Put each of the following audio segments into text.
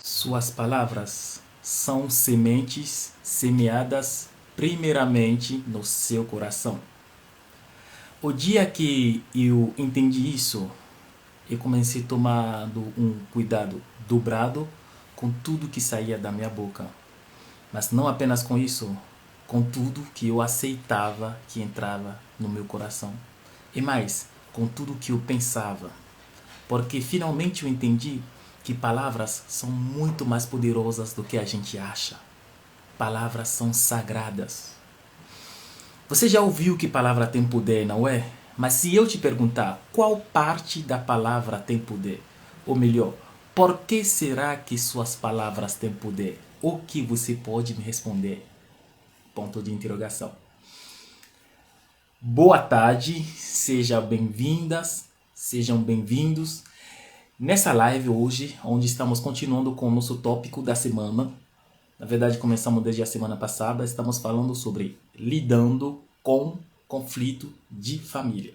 Suas palavras são sementes semeadas primeiramente no seu coração. O dia que eu entendi isso, eu comecei tomando um cuidado dobrado com tudo que saía da minha boca. Mas não apenas com isso, com tudo que eu aceitava que entrava no meu coração. E mais, com tudo que eu pensava. Porque finalmente eu entendi que palavras são muito mais poderosas do que a gente acha. Palavras são sagradas. Você já ouviu que palavra tem poder, não é? Mas se eu te perguntar qual parte da palavra tem poder, ou melhor, por que será que suas palavras têm poder? O que você pode me responder? Ponto de interrogação. Boa tarde, sejam bem-vindas, sejam bem-vindos. Nessa live hoje, onde estamos continuando com o nosso tópico da semana, na verdade começamos desde a semana passada, estamos falando sobre lidando com conflito de família.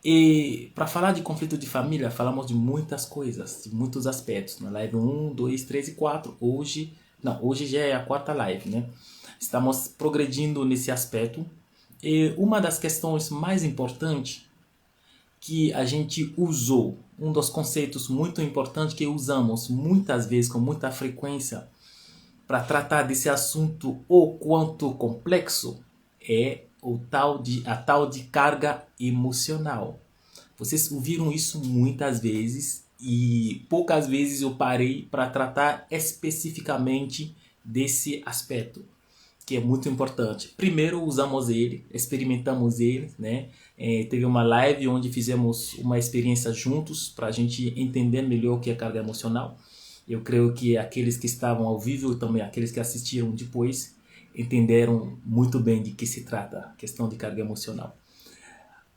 E para falar de conflito de família, falamos de muitas coisas, de muitos aspectos. Na live 1, 2, 3 e 4, hoje já é a quarta live, né? Estamos progredindo nesse aspecto. E uma das questões mais importantes que a gente usou, um dos conceitos muito importantes que usamos muitas vezes, com muita frequência, para tratar desse assunto o quanto complexo, é a tal de carga emocional. Vocês ouviram isso muitas vezes e poucas vezes eu parei para tratar especificamente desse aspecto, que é muito importante. Primeiro usamos ele, experimentamos ele, né? Teve uma live onde fizemos uma experiência juntos para a gente entender melhor o que é carga emocional. Eu creio que aqueles que estavam ao vivo e também aqueles que assistiram depois entenderam muito bem de que se trata a questão de carga emocional.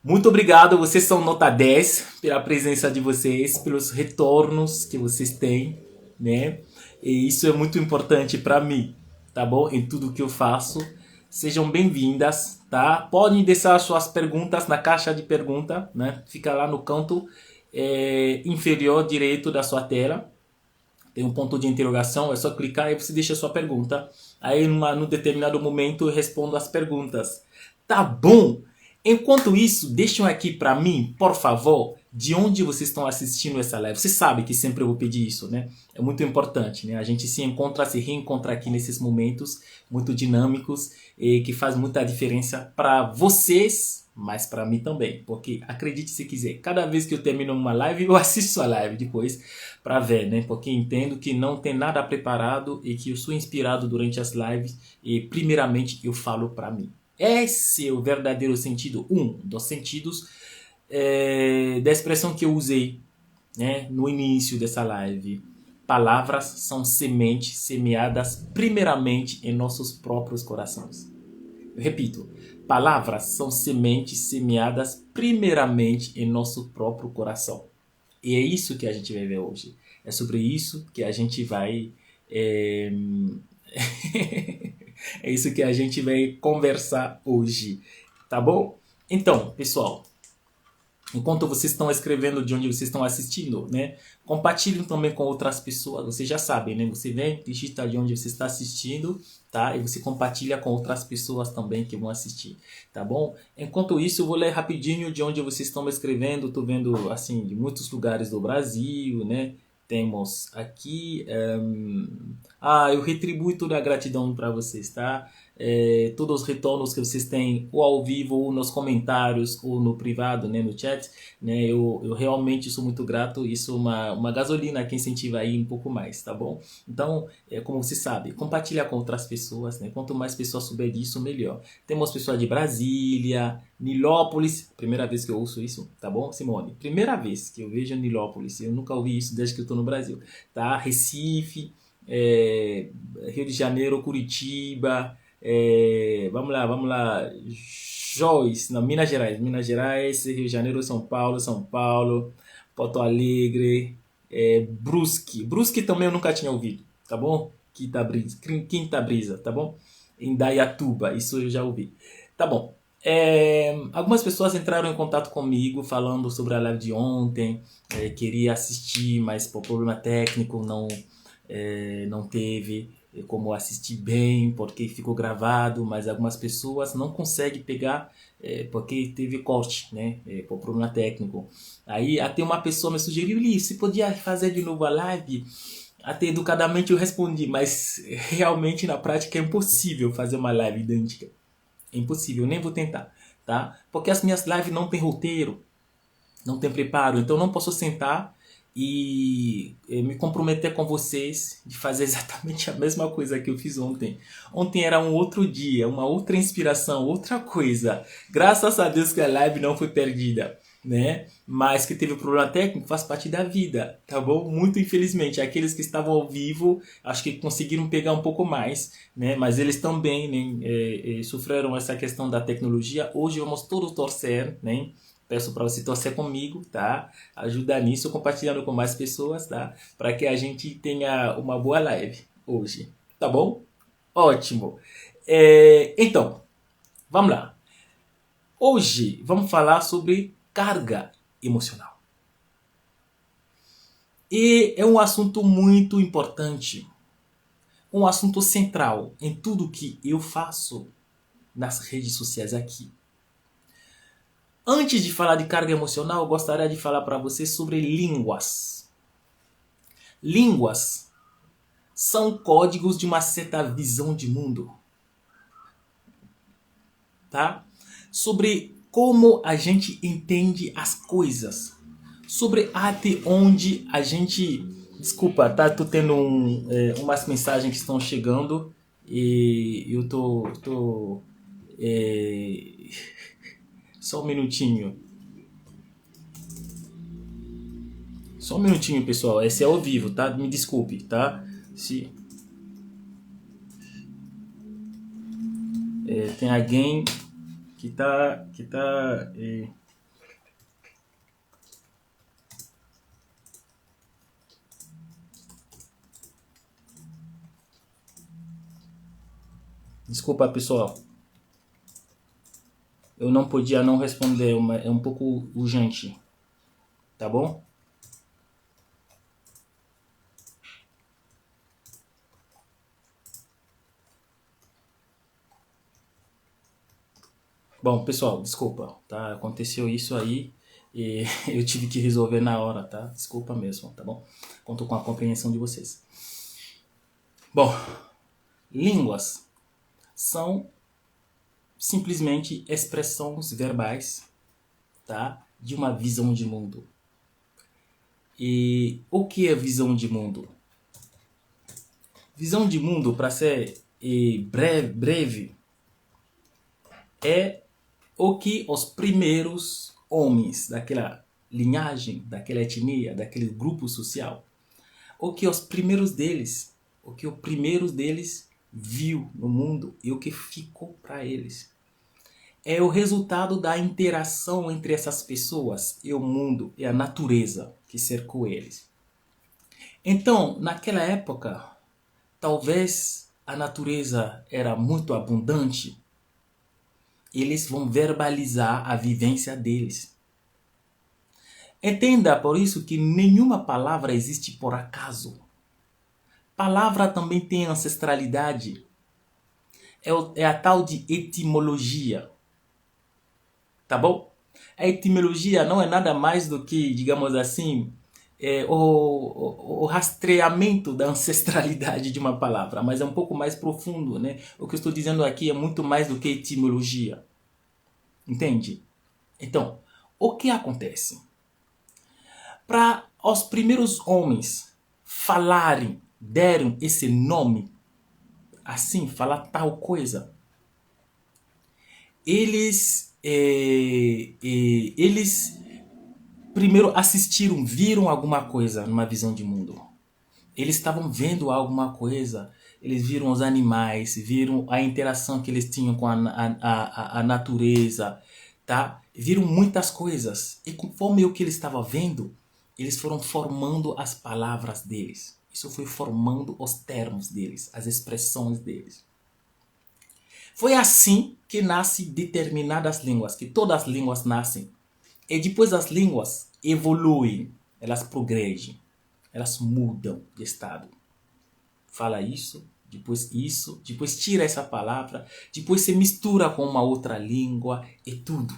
Muito obrigado, vocês são nota 10 pela presença de vocês, pelos retornos que vocês têm, né? E isso é muito importante para mim, tá bom? Em tudo que eu faço. Sejam bem-vindas, tá? Podem deixar suas perguntas na caixa de pergunta, né? Fica lá no canto inferior direito da sua tela. Tem um ponto de interrogação, é só clicar e você deixa a sua pergunta. Aí, num determinado momento, eu respondo as perguntas. Tá bom? Enquanto isso, deixem aqui para mim, por favor, de onde vocês estão assistindo essa live. Você sabe que sempre eu vou pedir isso, né? É muito importante, né? A gente se reencontra aqui nesses momentos muito dinâmicos e que faz muita diferença para vocês, mas para mim também. Porque, acredite se quiser, cada vez que eu termino uma live, eu assisto a live depois para ver, né? Porque entendo que não tem nada preparado e que eu sou inspirado durante as lives e, primeiramente, eu falo para mim. Esse é o verdadeiro sentido, um dos sentidos da expressão que eu usei, né, no início dessa live. Palavras são sementes semeadas primeiramente em nossos próprios corações. Eu repito, palavras são sementes semeadas primeiramente em nosso próprio coração. E é isso que a gente vai ver hoje. É sobre isso que a gente vai... É isso que a gente vai conversar hoje, tá bom? Então, pessoal, enquanto vocês estão escrevendo de onde vocês estão assistindo, né? Compartilhem também com outras pessoas. Vocês já sabem, né? Você vem, digita de onde você está assistindo, tá? E você compartilha com outras pessoas também que vão assistir, tá bom? Enquanto isso, eu vou ler rapidinho de onde vocês estão me escrevendo. Estou vendo, assim, de muitos lugares do Brasil, né? Temos aqui... eu retribuo toda a gratidão para vocês, tá? Todos os retornos que vocês têm, ou ao vivo, ou nos comentários, ou no privado, né, no chat, né? Eu realmente sou muito grato. Isso é uma gasolina que incentiva aí um pouco mais, tá bom? Então, como você sabe, compartilha com outras pessoas, né? Quanto mais pessoas souber disso, melhor. Temos pessoas de Brasília, Nilópolis, primeira vez que eu ouço isso, tá bom, Simone? Primeira vez que eu vejo Nilópolis, eu nunca ouvi isso desde que eu estou no Brasil, tá? Recife, Rio de Janeiro, Curitiba, vamos lá, Joyce, não, Minas Gerais, Rio de Janeiro, São Paulo, Porto Alegre, Brusque também eu nunca tinha ouvido, tá bom? Quinta Brisa, tá bom? Indaiatuba, isso eu já ouvi, tá bom. Algumas pessoas entraram em contato comigo falando sobre a live de ontem, queria assistir, mas por problema técnico não teve como assistir bem porque ficou gravado, mas algumas pessoas não conseguem pegar porque teve corte, né, por problema técnico. Aí até uma pessoa me sugeriu, você podia fazer de novo a live? Até educadamente eu respondi, mas realmente na prática é impossível fazer uma live idêntica. É impossível, eu nem vou tentar, tá? Porque as minhas lives não tem roteiro, não tem preparo, então eu não posso sentar e me comprometer com vocês de fazer exatamente a mesma coisa que eu fiz ontem. Ontem era um outro dia, uma outra inspiração, outra coisa. Graças a Deus que a live não foi perdida, né? Mas que teve problema técnico faz parte da vida, tá bom? Muito infelizmente, aqueles que estavam ao vivo, acho que conseguiram pegar um pouco mais, né? Mas eles também, né, sofreram essa questão da tecnologia. Hoje vamos todos torcer, né? Peço para você torcer comigo, tá? Ajudar nisso, compartilhando com mais pessoas, tá? Para que a gente tenha uma boa live hoje, tá bom? Ótimo. Então, vamos lá. Hoje vamos falar sobre carga emocional. E é um assunto muito importante, um assunto central em tudo que eu faço nas redes sociais aqui. Antes de falar de carga emocional, eu gostaria de falar para você sobre línguas. Línguas são códigos de uma certa visão de mundo, tá? Sobre como a gente entende as coisas, sobre até onde a gente... Desculpa, tá? Tô tendo umas mensagens que estão chegando e eu tô só um minutinho. Só um minutinho, pessoal. Esse é ao vivo, tá? Me desculpe, tá? Se tem alguém que tá desculpa, pessoal. Eu não podia não responder, é um pouco urgente. Tá bom? Bom, pessoal, desculpa, tá? Aconteceu isso aí e eu tive que resolver na hora, tá? Desculpa mesmo, tá bom? Conto com a compreensão de vocês. Bom, línguas são simplesmente expressões verbais, tá? De uma visão de mundo. E o que é visão de mundo? Visão de mundo, para ser breve, é o que os primeiros homens daquela linhagem, daquela etnia, daquele grupo social, o que os primeiros deles viu no mundo e o que ficou para eles. É o resultado da interação entre essas pessoas e o mundo e a natureza que cercou eles. Então, naquela época, talvez a natureza era muito abundante. Eles vão verbalizar a vivência deles. Entenda, por isso, que nenhuma palavra existe por acaso. Palavra também tem ancestralidade. É a tal de etimologia. Tá bom? A etimologia não é nada mais do que, digamos assim, o rastreamento da ancestralidade de uma palavra, mas é um pouco mais profundo, né? O que eu estou dizendo aqui é muito mais do que etimologia. Entende? Então, o que acontece? Para os primeiros homens falarem, deram esse nome, assim, falar tal coisa, eles primeiro assistiram, viram alguma coisa numa visão de mundo. Eles estavam vendo alguma coisa, eles viram os animais, viram a interação que eles tinham com a natureza, tá? Viram muitas coisas. E conforme o que eles estavam vendo, eles foram formando as palavras deles. Isso foi formando os termos deles, as expressões deles. Foi assim que nascem determinadas línguas, que todas as línguas nascem. E depois as línguas evoluem, elas progredem, elas mudam de estado. fala isso, depois tira essa palavra, depois você mistura com uma outra língua e tudo.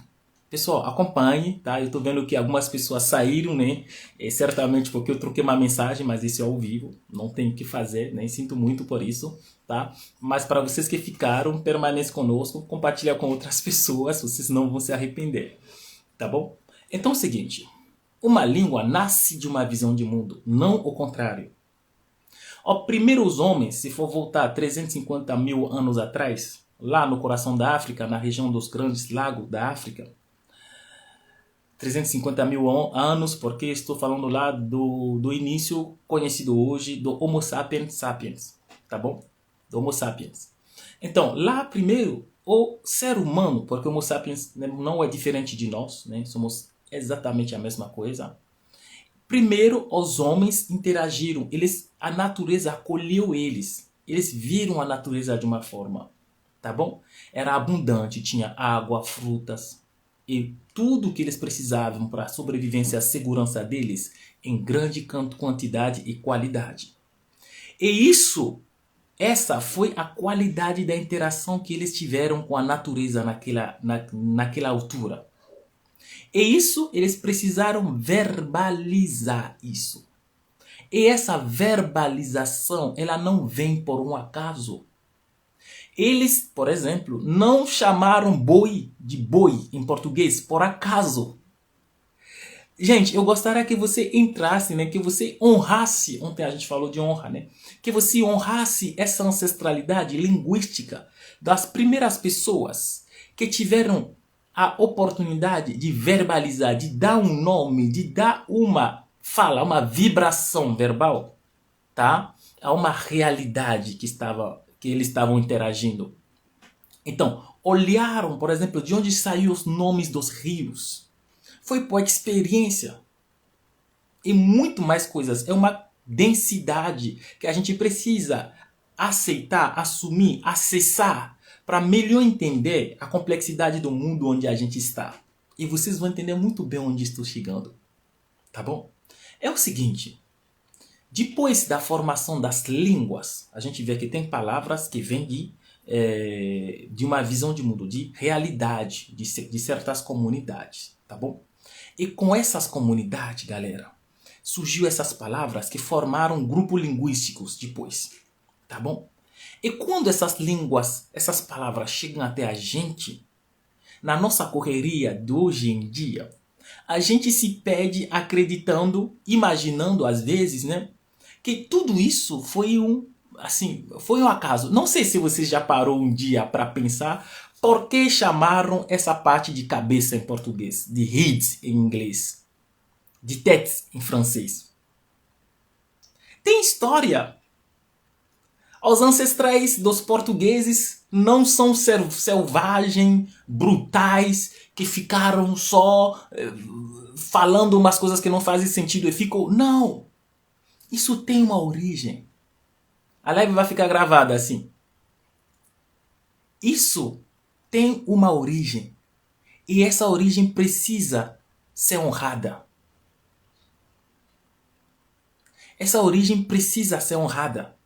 Pessoal, acompanhe, tá? Eu tô vendo que algumas pessoas saíram, né? Certamente porque eu troquei uma mensagem, mas isso é ao vivo, não tem o que fazer, né? Sinto muito por isso, tá? Mas para vocês que ficaram, permaneçam conosco, compartilha com outras pessoas, vocês não vão se arrepender, tá bom? Então é o seguinte, uma língua nasce de uma visão de mundo, não o contrário. Os primeiros homens, se for voltar 350 mil anos atrás, lá no coração da África, na região dos grandes lagos da África, 350 mil anos, porque estou falando lá do início conhecido hoje do Homo sapiens sapiens, tá bom? Do Homo sapiens. Então, lá primeiro, o ser humano, porque o Homo sapiens não é diferente de nós, né? Somos exatamente a mesma coisa. Primeiro, os homens interagiram, a natureza acolheu eles. Eles viram a natureza de uma forma, tá bom? Era abundante, tinha água, frutas e tudo que eles precisavam para a sobrevivência e a segurança deles em grande quantidade e qualidade. E essa foi a qualidade da interação que eles tiveram com a natureza naquela altura. E eles precisaram verbalizar isso. E essa verbalização, ela não vem por um acaso. Eles, por exemplo, não chamaram boi de boi em português por acaso. Gente, eu gostaria que você entrasse, né? Que você honrasse, ontem a gente falou de honra, né? Que você honrasse essa ancestralidade linguística das primeiras pessoas que tiveram a oportunidade de verbalizar, de dar um nome, de dar uma fala, uma vibração verbal, tá? A uma realidade que eles estavam interagindo. Então, olharam, por exemplo, de onde saíram os nomes dos rios. Foi por experiência. E muito mais coisas. É uma densidade que a gente precisa aceitar, assumir, acessar para melhor entender a complexidade do mundo onde a gente está. E vocês vão entender muito bem onde estou chegando. Tá bom? É o seguinte. Depois da formação das línguas, a gente vê que tem palavras que vêm de uma visão de mundo, de realidade, de certas comunidades. Tá bom? E com essas comunidades, galera, surgiu essas palavras que formaram grupos linguísticos depois. Tá bom? E quando essas línguas, essas palavras chegam até a gente, na nossa correria de hoje em dia, a gente se perde acreditando, imaginando às vezes, né, que tudo isso foi foi um acaso. Não sei se você já parou um dia para pensar por que chamaram essa parte de cabeça em português, de head em inglês, de tête em francês. Tem história. Os ancestrais dos portugueses não são selvagens, brutais, que ficaram só falando umas coisas que não fazem sentido e ficam... Não! Isso tem uma origem. A live vai ficar gravada assim. Isso tem uma origem. E essa origem precisa ser honrada. Essa origem precisa ser honrada.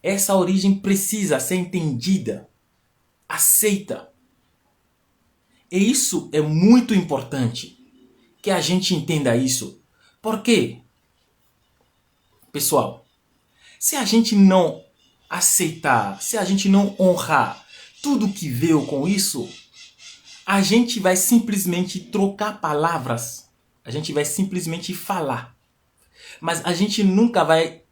Essa origem precisa ser entendida, aceita. E isso é muito importante, que a gente entenda isso. Por quê? Pessoal, se a gente não aceitar, se a gente não honrar tudo que veio com isso, a gente vai simplesmente trocar palavras, a gente vai simplesmente falar. Mas a gente nunca vai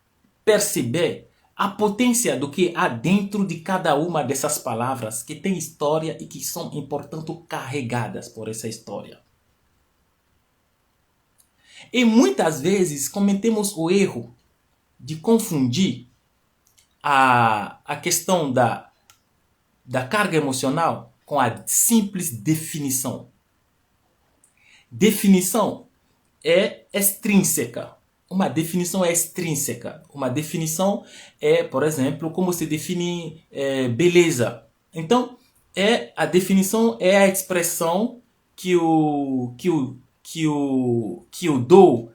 perceber a potência do que há dentro de cada uma dessas palavras que tem história e que são, portanto, carregadas por essa história. E muitas vezes cometemos o erro de confundir a questão da carga emocional com a simples definição. Definição é extrínseca. Uma definição é extrínseca. Uma definição é, por exemplo, como se define beleza. Então, a definição é a expressão que eu dou,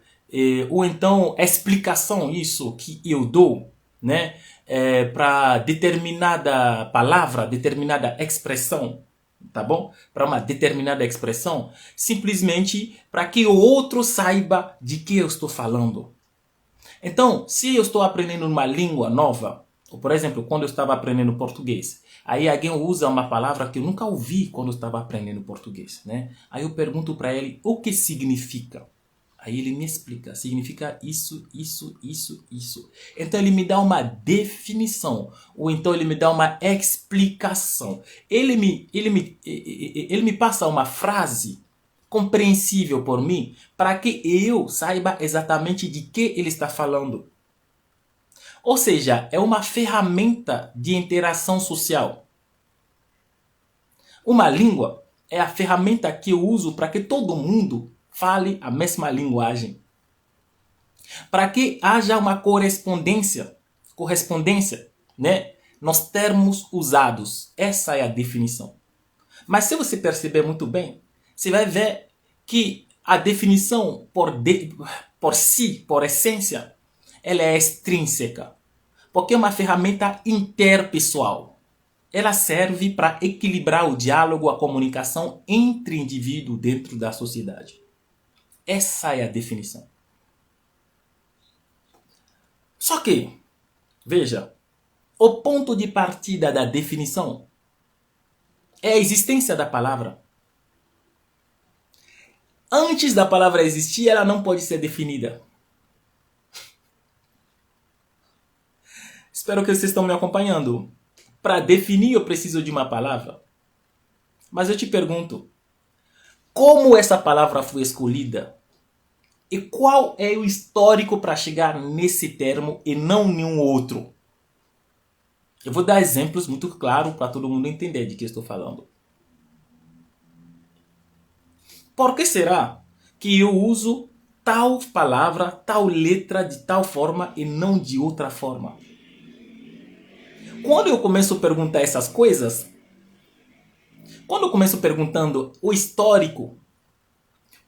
ou então a explicação isso que eu dou né? Para determinada palavra, determinada expressão, tá bom? Para uma determinada expressão, simplesmente para que o outro saiba de que eu estou falando. Então, se eu estou aprendendo uma língua nova, ou por exemplo, quando eu estava aprendendo português, aí alguém usa uma palavra que eu nunca ouvi quando eu estava aprendendo português, né? Aí eu pergunto para ele o que significa. Aí ele me explica, significa isso, isso, isso, isso. Então ele me dá uma definição, ou então ele me dá uma explicação. Ele me passa uma frase compreensível por mim, para que eu saiba exatamente de que ele está falando. Ou seja, é uma ferramenta de interação social. Uma língua é a ferramenta que eu uso para que todo mundo fale a mesma linguagem. Para que haja uma correspondência, né, nos termos usados. Essa é a definição. Mas se você perceber muito bem, você vai ver que a definição por si, por essência, ela é extrínseca. Porque é uma ferramenta interpessoal. Ela serve para equilibrar o diálogo, a comunicação entre indivíduos dentro da sociedade. Essa é a definição. Só que, veja, o ponto de partida da definição é a existência da palavra. Antes da palavra existir, ela não pode ser definida. Espero que vocês estão me acompanhando. Para definir, eu preciso de uma palavra. Mas eu te pergunto, como essa palavra foi escolhida? E qual é o histórico para chegar nesse termo e não nenhum outro? Eu vou dar exemplos muito claros para todo mundo entender de que eu estou falando. Por que será que eu uso tal palavra, tal letra de tal forma e não de outra forma? Quando eu começo a perguntar essas coisas, quando eu começo perguntando o histórico,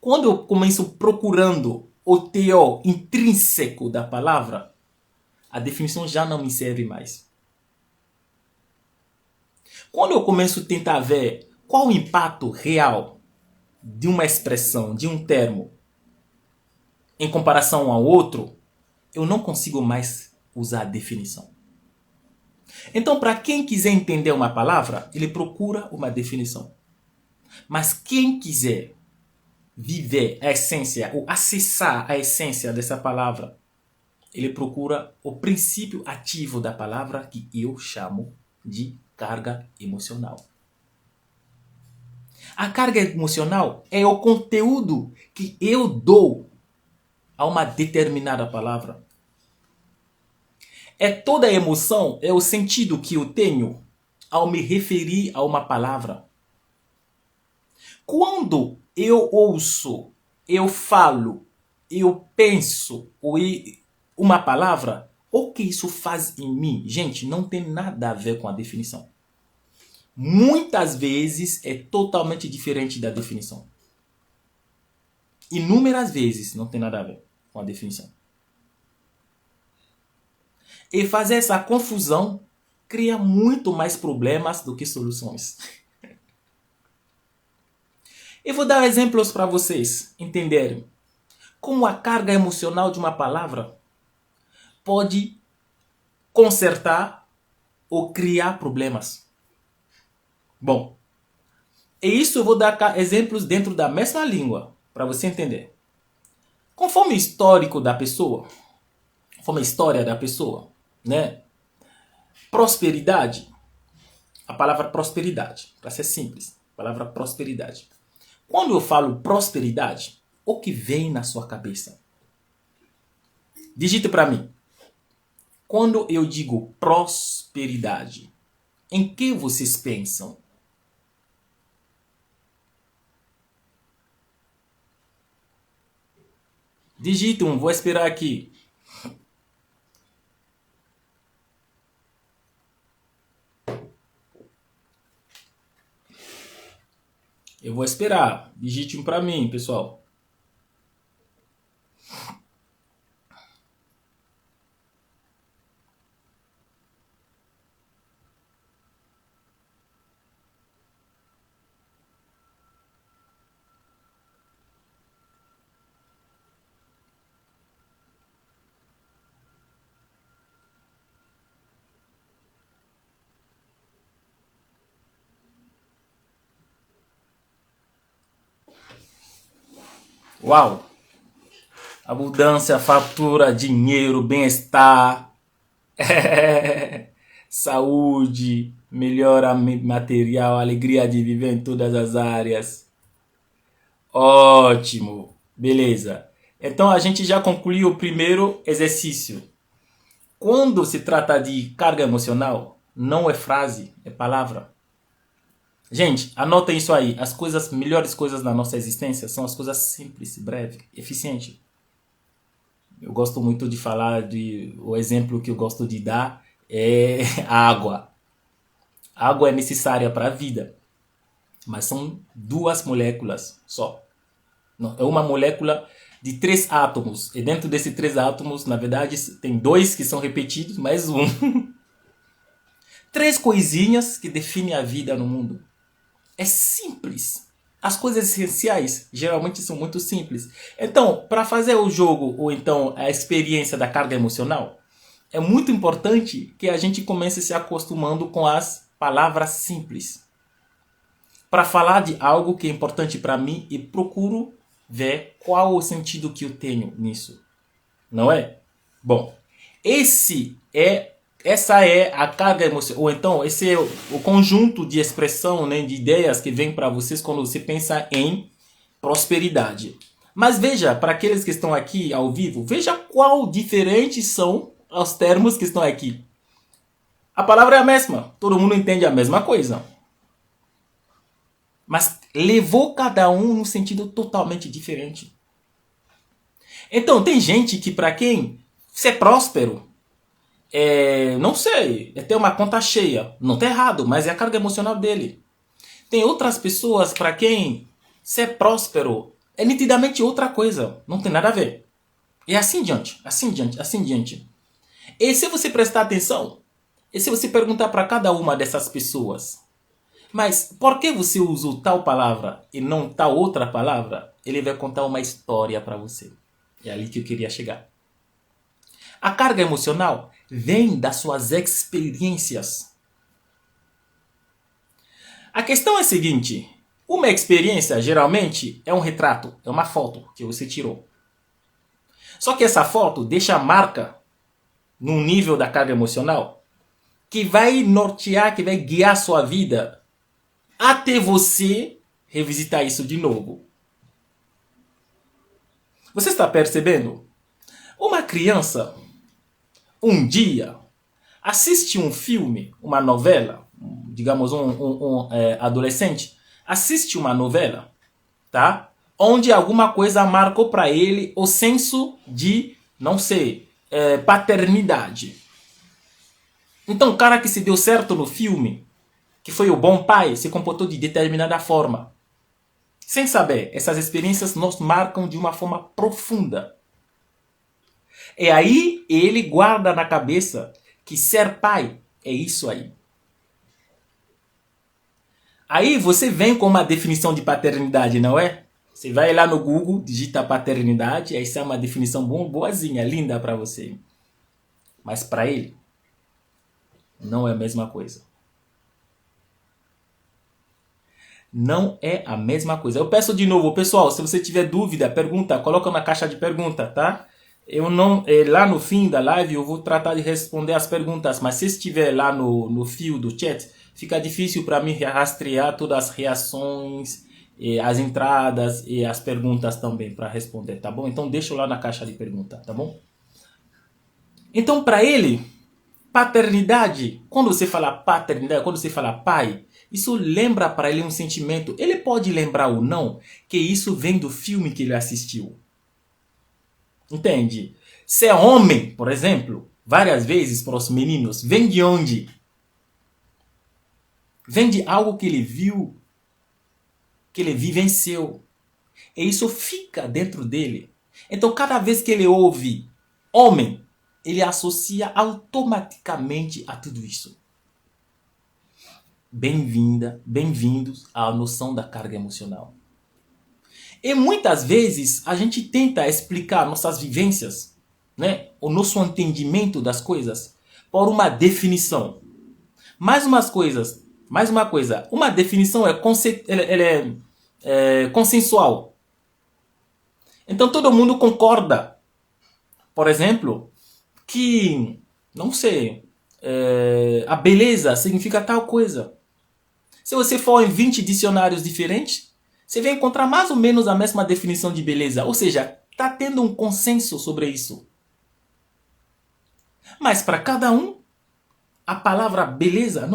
quando eu começo procurando o teor intrínseco da palavra, a definição já não me serve mais. Quando eu começo a tentar ver qual o impacto real de uma expressão, de um termo, em comparação ao outro, eu não consigo mais usar a definição. Então, para quem quiser entender uma palavra, ele procura uma definição. Mas quem quiser viver a essência ou acessar a essência dessa palavra, ele procura o princípio ativo da palavra que eu chamo de carga emocional. A carga emocional é o conteúdo que eu dou a uma determinada palavra. É toda a emoção, é o sentido que eu tenho ao me referir a uma palavra. Quando eu ouço, eu falo, eu penso uma palavra, o que isso faz em mim? Gente, não tem nada a ver com a definição. Muitas vezes é totalmente diferente da definição. Inúmeras vezes não tem nada a ver com a definição. E fazer essa confusão cria muito mais problemas do que soluções. Eu vou dar exemplos para vocês entenderem como a carga emocional de uma palavra pode consertar ou criar problemas. Bom, e isso eu vou dar exemplos dentro da mesma língua para você entender. Conforme o histórico da pessoa, conforme a história da pessoa, né? Prosperidade, a palavra prosperidade, para ser simples, a palavra prosperidade. Quando eu falo prosperidade, o que vem na sua cabeça? Digite para mim. Quando eu digo prosperidade, em que vocês pensam? Digite vou esperar aqui. Eu vou esperar. Digite para mim, pessoal. Uau! Abundância, fartura, dinheiro, bem-estar, saúde, melhora material, alegria de viver em todas as áreas. Ótimo! Beleza. Então a gente já concluiu o primeiro exercício. Quando se trata de carga emocional, não é frase, é palavra. Gente, anotem isso aí. As melhores coisas da nossa existência são as coisas simples, breves, eficientes. Eu gosto muito de falar o exemplo que eu gosto de dar é a água. A água é necessária para a vida, mas são 2 moléculas só. Não, é uma molécula de 3 átomos. E dentro desses 3 átomos, na verdade, tem 2 que são repetidos, mais um. 3 coisinhas que definem a vida no mundo. É simples. As coisas essenciais geralmente são muito simples. Então, para fazer o jogo ou então a experiência da carga emocional, é muito importante que a gente comece se acostumando com as palavras simples. Para falar de algo que é importante para mim e procuro ver qual o sentido que eu tenho nisso. Não é? Bom, essa é a carga emocional, ou então esse é o conjunto de expressão, né, de ideias que vem para vocês quando você pensa em prosperidade. Mas veja, para aqueles que estão aqui ao vivo, veja qual diferentes são os termos que estão aqui. A palavra é a mesma, todo mundo entende a mesma coisa. Mas levou cada um num sentido totalmente diferente. Então, tem gente que para quem ser próspero não sei, é ter uma conta cheia. Não está errado, mas é a carga emocional dele. Tem outras pessoas para quem ser próspero é nitidamente outra coisa. Não tem nada a ver. E assim diante, assim diante, assim diante. E se você prestar atenção, e se você perguntar para cada uma dessas pessoas, mas por que você usou tal palavra e não tal outra palavra? Ele vai contar uma história para você. É ali que eu queria chegar. A carga emocional vem das suas experiências. A questão é a seguinte: uma experiência geralmente é um retrato, é uma foto que você tirou. Só que essa foto deixa marca num nível da carga emocional que vai nortear, que vai guiar sua vida até você revisitar isso de novo. Você está percebendo? Uma criança um dia assiste um filme, uma novela, digamos um adolescente, assiste uma novela, tá? Onde alguma coisa marcou para ele o senso de, não sei, paternidade. Então o cara que se deu certo no filme, que foi o bom pai, se comportou de determinada forma. Sem saber, essas experiências nos marcam de uma forma profunda. E aí ele guarda na cabeça que ser pai é isso aí. Aí você vem com uma definição de paternidade, não é? Você vai lá no Google, digita paternidade, aí sai uma definição boazinha, linda para você. Mas para ele, não é a mesma coisa. Não é a mesma coisa. Eu peço de novo, pessoal, se você tiver dúvida, pergunta, coloca na caixa de pergunta, tá? Eu não, lá no fim da live eu vou tratar de responder as perguntas, mas se estiver lá no fio do chat, fica difícil para mim rastrear todas as reações, as entradas e as perguntas também para responder, tá bom? Então deixa lá na caixa de pergunta, tá bom? Então para ele, paternidade, quando você fala paternidade, quando você fala pai, isso lembra para ele um sentimento. Ele pode lembrar ou não que isso vem do filme que ele assistiu. Entende? Ser homem, por exemplo, várias vezes para os meninos, vem de onde? Vem de algo que ele viu, que ele vivenciou. E isso fica dentro dele. Então, cada vez que ele ouve homem, ele associa automaticamente a tudo isso. Bem-vindos à noção da carga emocional. E muitas vezes a gente tenta explicar nossas vivências, né, o nosso entendimento das coisas por uma definição. Mais uma coisa, uma definição é consensual. Então todo mundo concorda, por exemplo, que, não sei, a beleza significa tal coisa. Se você for em 20 dicionários diferentes, você vai encontrar mais ou menos a mesma definição de beleza. Ou seja, está tendo um consenso sobre isso. Mas para cada um, a palavra beleza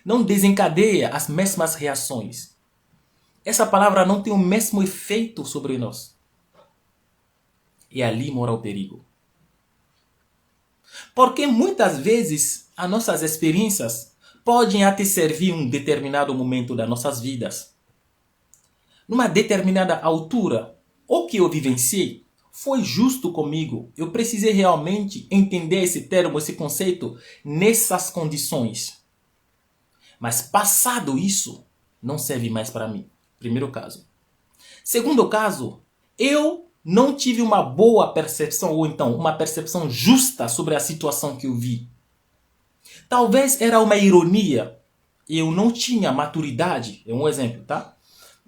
não desencadeia as mesmas reações. Essa palavra não tem o mesmo efeito sobre nós. E ali mora o perigo. Porque muitas vezes as nossas experiências podem até servir um determinado momento das nossas vidas. Numa determinada altura, o que eu vivenciei foi justo comigo. Eu precisei realmente entender esse termo, esse conceito, nessas condições. Mas passado isso, não serve mais para mim. Primeiro caso. Segundo caso, eu não tive uma boa percepção, ou então uma percepção justa sobre a situação que eu vi. Talvez era uma ironia. Eu não tinha maturidade. É um exemplo, tá?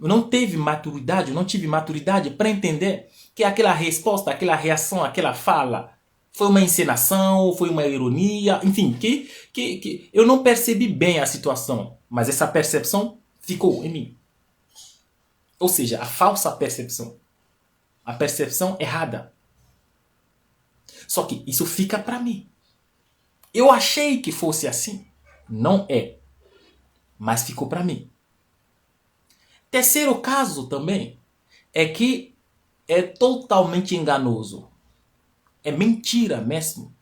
Eu não tive maturidade para entender que aquela resposta, aquela reação, aquela fala foi uma encenação, foi uma ironia, enfim, que eu não percebi bem a situação, mas essa percepção ficou em mim. Ou seja, a falsa percepção, a percepção errada. Só que isso fica para mim. Eu achei que fosse assim, não é, mas ficou para mim. Terceiro caso também é que é totalmente enganoso. É mentira mesmo.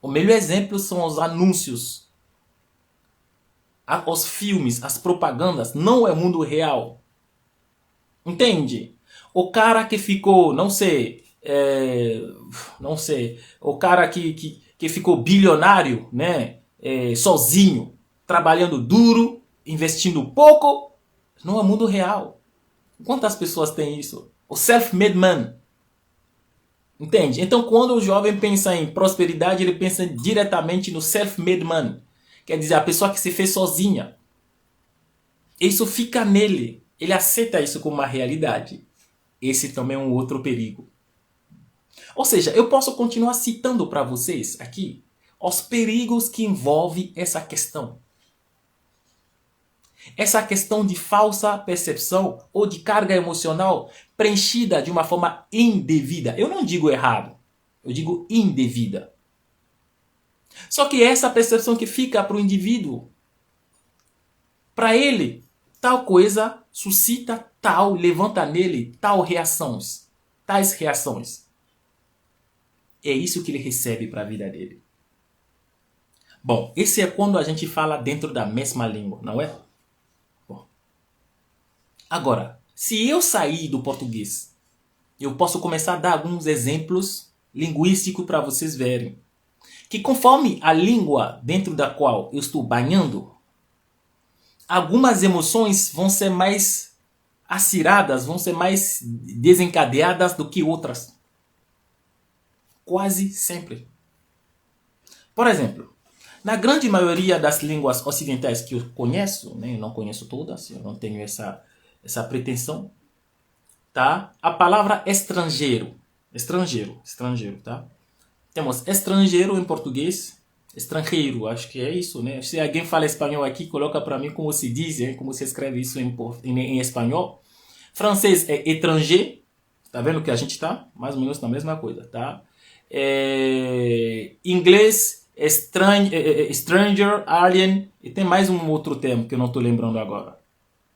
O melhor exemplo são os anúncios. Os filmes, as propagandas, não é mundo real. Entende? O cara que ficou, não sei, o cara que ficou bilionário, né, sozinho, trabalhando duro, investindo pouco, não é mundo real. Quantas pessoas têm isso? O self-made man. Entende? Então, quando o jovem pensa em prosperidade, ele pensa diretamente no self-made man. Quer dizer, a pessoa que se fez sozinha. Isso fica nele. Ele aceita isso como uma realidade. Esse também é um outro perigo. Ou seja, eu posso continuar citando para vocês aqui os perigos que envolvem essa questão. Essa questão de falsa percepção ou de carga emocional preenchida de uma forma indevida. Eu não digo errado, eu digo indevida. Só que essa percepção que fica para o indivíduo, para ele, tal coisa suscita tal, levanta nele tais reações. É isso que ele recebe para a vida dele. Bom, esse é quando a gente fala dentro da mesma língua, não é? Bom. Agora, se eu sair do português, eu posso começar a dar alguns exemplos linguísticos para vocês verem. Que conforme a língua dentro da qual eu estou banhando, algumas emoções vão ser mais aciradas, vão ser mais desencadeadas do que outras. Quase sempre. Por exemplo, na grande maioria das línguas ocidentais que eu conheço, né, eu não conheço todas, eu não tenho essa pretensão, tá? A palavra estrangeiro, tá? Temos estrangeiro em português, estrangeiro, acho que é isso, né? Se alguém fala espanhol aqui, coloca para mim como se diz, como se escreve isso em espanhol. Francês é étranger, tá vendo que a gente tá mais ou menos na mesma coisa, tá? Inglês, stranger, alien, e tem mais um outro termo que eu não estou lembrando agora.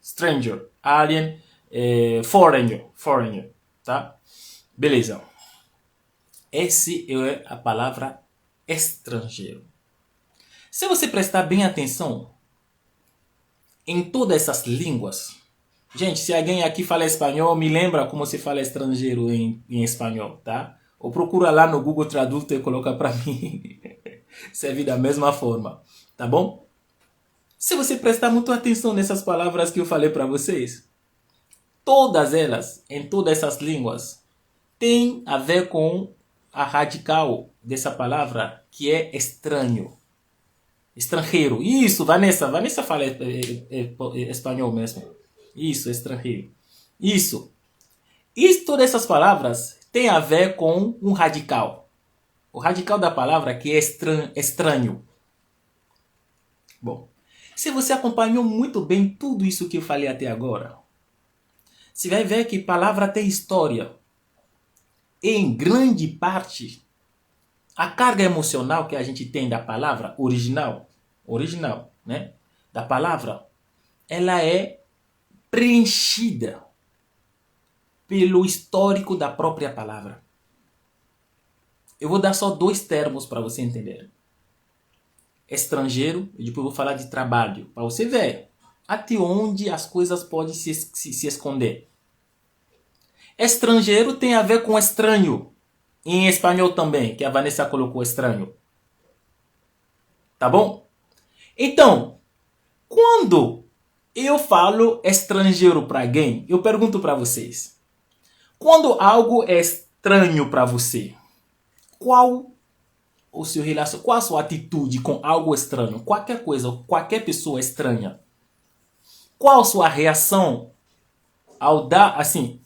Stranger, alien, foreigner, tá? Beleza. Essa é a palavra estrangeiro. Se você prestar bem atenção em todas essas línguas, gente, se alguém aqui fala espanhol, me lembra como se fala estrangeiro em espanhol, tá? Ou procura lá no Google Tradutor e coloca para mim. Serve da mesma forma, tá bom? Se você prestar muita atenção nessas palavras que eu falei para vocês, todas elas, em todas essas línguas, têm a ver com a radical dessa palavra, que é estranho. Estrangeiro. Isso, Vanessa fala espanhol mesmo. Isso, estrangeiro. Isso. E todas essas palavras têm a ver com um radical. O radical da palavra que é estranho. Bom, se você acompanhou muito bem tudo isso que eu falei até agora, você vai ver que palavra tem história. E em grande parte, a carga emocional que a gente tem da palavra original, né? Da palavra, ela é preenchida pelo histórico da própria palavra. Eu vou dar só 2 termos para você entender. Estrangeiro, e depois eu vou falar de trabalho, para você ver até onde as coisas podem se esconder. Estrangeiro tem a ver com estranho. Em espanhol também, que a Vanessa colocou estranho. Tá bom? Então, quando eu falo estrangeiro para alguém, eu pergunto para vocês. Quando algo é estranho para você, qual o seu relação, qual a sua atitude com algo estranho? Qualquer coisa, qualquer pessoa estranha. Qual a sua reação ao dar, assim,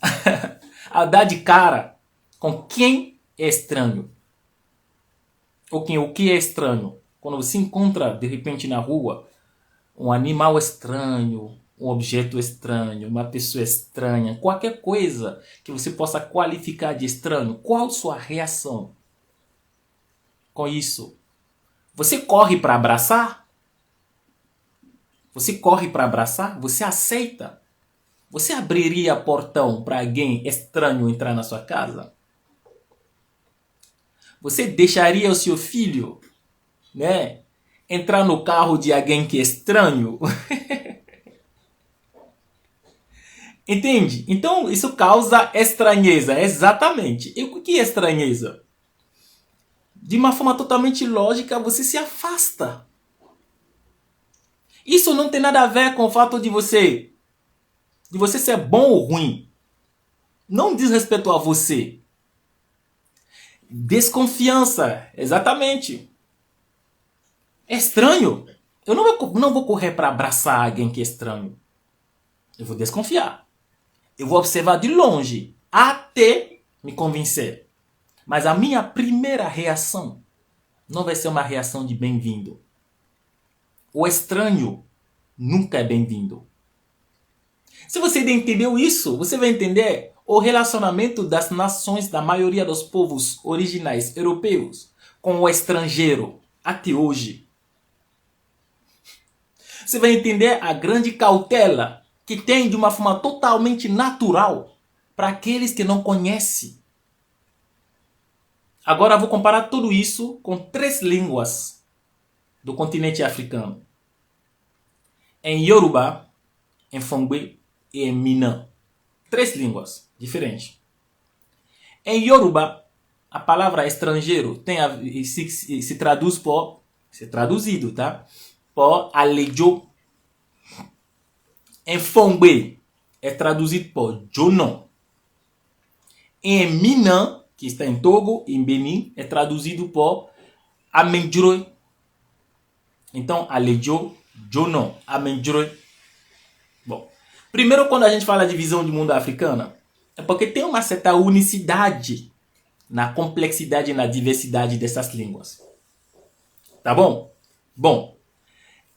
ao dar de cara com quem é estranho? Ou o que é estranho? Quando você encontra, de repente, na rua, um animal estranho, um objeto estranho, uma pessoa estranha, qualquer coisa que você possa qualificar de estranho, qual a sua reação com isso? Você corre para abraçar? Você corre para abraçar? Você aceita? Você abriria portão para alguém estranho entrar na sua casa? Você deixaria o seu filho, né, entrar no carro de alguém que é estranho? Entende? Então isso causa estranheza, exatamente. E o que é estranheza? De uma forma totalmente lógica, você se afasta. Isso não tem nada a ver com o fato de você ser bom ou ruim. Não diz respeito a você. Desconfiança, exatamente. É estranho. Eu não vou correr para abraçar alguém que é estranho. Eu vou desconfiar. Eu vou observar de longe até me convencer. Mas a minha primeira reação não vai ser uma reação de bem-vindo. O estranho nunca é bem-vindo. Se você entendeu isso, você vai entender o relacionamento das nações, da maioria dos povos originais europeus, com o estrangeiro até hoje. Você vai entender a grande cautela que tem de uma forma totalmente natural para aqueles que não conhecem. Agora eu vou comparar tudo isso com 3 línguas do continente africano. Em Yoruba, em Fongbe e em Minã. 3 línguas diferentes. Em Yoruba, a palavra estrangeiro se traduz por, se traduzido, tá? Por alejo. Em Fongbe é traduzido por jono. Em Minã, que está em Togo e em Benin, é traduzido por amenjuroi. Então, alejo, jono, amenjuroi. Bom, primeiro, quando a gente fala de visão de mundo africana, é porque tem uma certa unicidade na complexidade e na diversidade dessas línguas. Tá bom? Bom,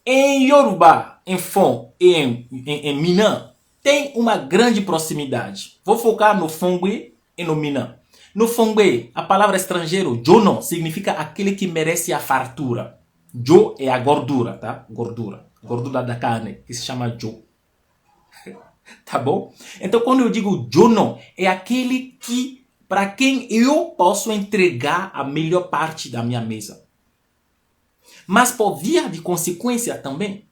em Yoruba, em Fon e em Minã, tem uma grande proximidade. Vou focar no Fongbe e no Minã. No Fongbe, a palavra estrangeiro, jono, significa aquele que merece a fartura. Jo é a gordura, tá? Gordura. Gordura da carne, que se chama jo. Tá bom? Então, quando eu digo jono, é aquele que, para quem eu posso entregar a melhor parte da minha mesa. Mas, por via de consequência também,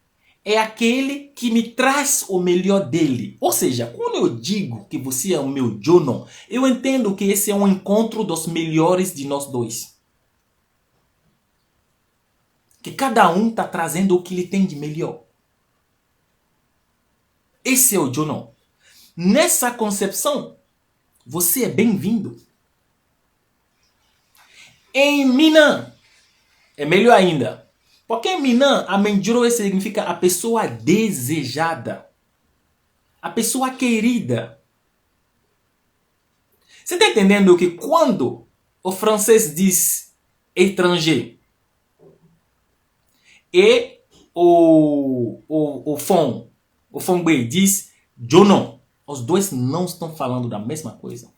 é aquele que me traz o melhor dele. Ou seja, quando eu digo que você é o meu jono, eu entendo que esse é um encontro dos melhores de nós dois. Que cada um está trazendo o que ele tem de melhor. Esse é o jono. Nessa concepção, você é bem-vindo. Em Minã, é melhor ainda. Porque em Minã, amenjuroi significa a pessoa desejada. A pessoa querida. Você está entendendo que quando o francês diz étranger e o Fongbe diz Jonon, os dois não estão falando da mesma coisa.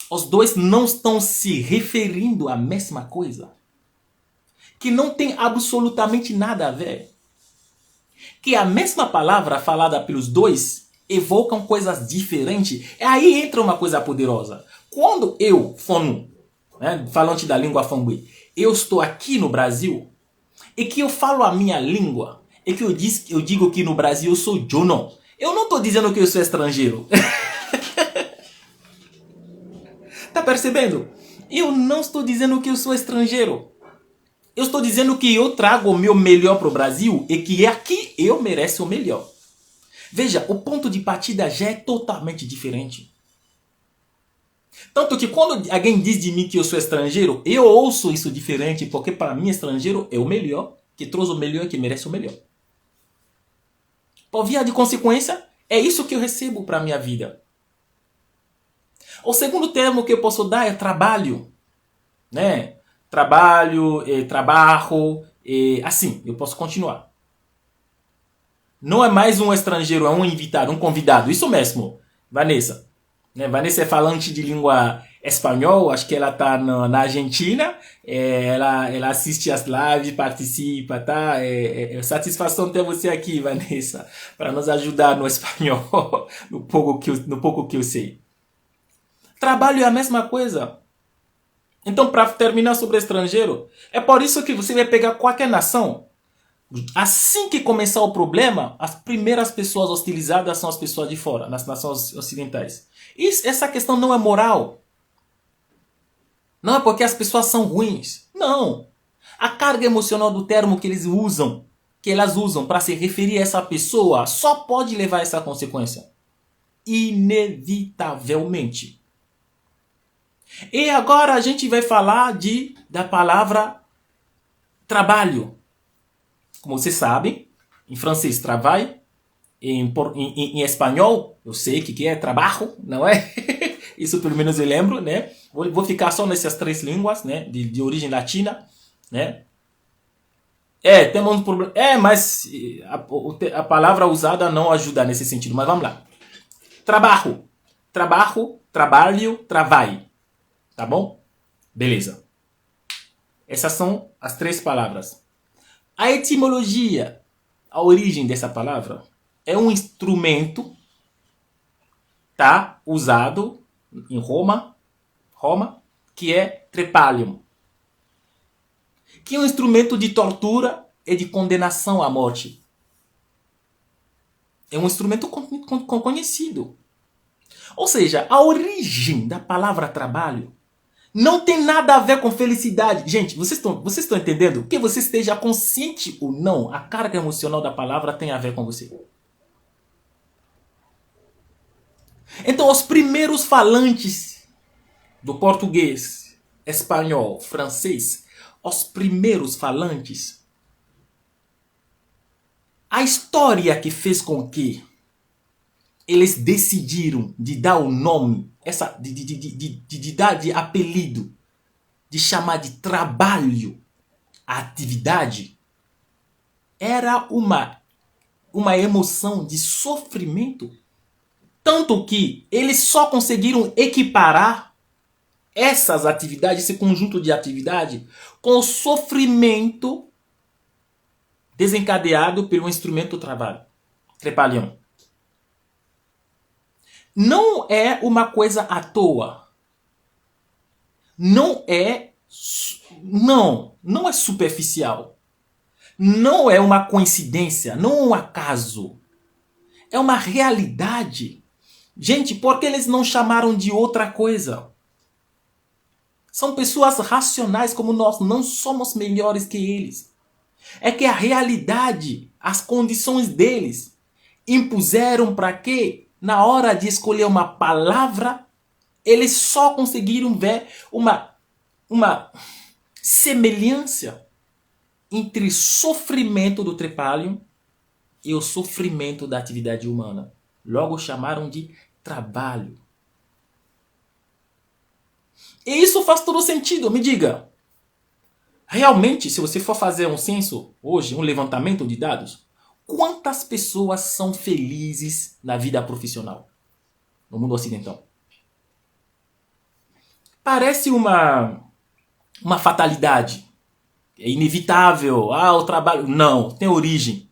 Os dois não estão se referindo à mesma coisa. Que não tem absolutamente nada a ver. Que a mesma palavra falada pelos dois evocam coisas diferentes. E aí entra uma coisa poderosa. Quando eu, Fonu, falante da língua Fongbe, eu estou aqui no Brasil e que eu falo a minha língua e que eu digo que no Brasil eu sou Jonon, eu não estou dizendo que eu sou estrangeiro. Tá percebendo? Eu não estou dizendo que eu sou estrangeiro. Eu estou dizendo que eu trago o meu melhor para o Brasil e que aqui eu mereço o melhor. Veja, o ponto de partida já é totalmente diferente. Tanto que quando alguém diz de mim que eu sou estrangeiro, eu ouço isso diferente, porque para mim estrangeiro é o melhor, que trouxe o melhor e que merece o melhor. Por via de consequência, é isso que eu recebo para a minha vida. O segundo termo que eu posso dar é trabalho. Né? Trabalho, trabalho, assim, eu posso continuar. Não é mais um estrangeiro, é um invitado, um convidado. Isso mesmo, Vanessa. Né? Vanessa é falante de língua espanhol, acho que ela está na Argentina. Ela assiste as lives, participa, tá? É satisfação ter você aqui, Vanessa, para nos ajudar no espanhol, no pouco que eu sei. Trabalho é a mesma coisa. Então, para terminar sobre estrangeiro, é por isso que você vai pegar qualquer nação. Assim que começar o problema, as primeiras pessoas hostilizadas são as pessoas de fora, nas nações ocidentais. Essa questão não é moral. Não é porque as pessoas são ruins. Não. A carga emocional do termo que elas usam para se referir a essa pessoa, só pode levar a essa consequência. Inevitavelmente. E agora a gente vai falar da palavra trabalho. Como vocês sabem, em francês, travail. Em espanhol, eu sei que é trabalho, não é? Isso pelo menos eu lembro, né? Vou ficar só nessas três línguas, né? De origem latina, né? Temos um problema. Mas a palavra usada não ajuda nesse sentido. Mas vamos lá. Trabalho. Trabalho, travail. Tá bom? Beleza. Essas são as três palavras. A etimologia, a origem dessa palavra, é um instrumento, tá? Usado em Roma, que é trepalium. Que é um instrumento de tortura e de condenação à morte. É um instrumento conhecido. Ou seja, a origem da palavra trabalho não tem nada a ver com felicidade. Gente, vocês estão entendendo? Que você esteja consciente ou não, a carga emocional da palavra tem a ver com você. Então, os primeiros falantes do português, espanhol, francês, os primeiros falantes, a história que fez com que eles decidiram de dar o nome, de dar de apelido, de chamar de trabalho a atividade, era uma emoção de sofrimento. Tanto que eles só conseguiram equiparar essas atividades, esse conjunto de atividade, com o sofrimento desencadeado pelo instrumento trabalho, trepalium. Não é uma coisa à toa. Não é superficial. Não é uma coincidência, não é um acaso. É uma realidade. Gente, por que eles não chamaram de outra coisa? São pessoas racionais como nós, não somos melhores que eles. É que a realidade, as condições deles, impuseram para que, na hora de escolher uma palavra, eles só conseguiram ver uma semelhança entre sofrimento do trepalium e o sofrimento da atividade humana. Logo chamaram de trabalho. E isso faz todo sentido, me diga. Realmente, se você for fazer um censo hoje, um levantamento de dados, quantas pessoas são felizes na vida profissional no mundo ocidental? Parece uma fatalidade. É inevitável. Ah, o trabalho. Não, tem origem.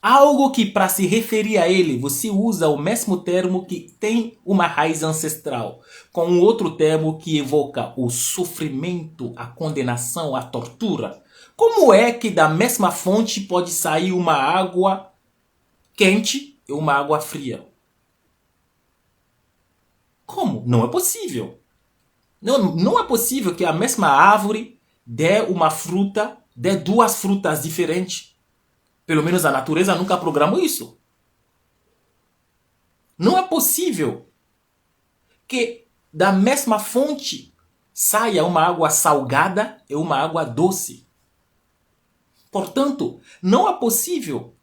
Algo que para se referir a ele, você usa o mesmo termo que tem uma raiz ancestral, com um outro termo que evoca o sofrimento, a condenação, a tortura. Como é que da mesma fonte pode sair uma água quente e uma água fria? Como? Não é possível. Não é possível que a mesma árvore dê duas frutas diferentes. Pelo menos a natureza nunca programou isso. Não é possível que da mesma fonte saia uma água salgada e uma água doce. Portanto, não é possível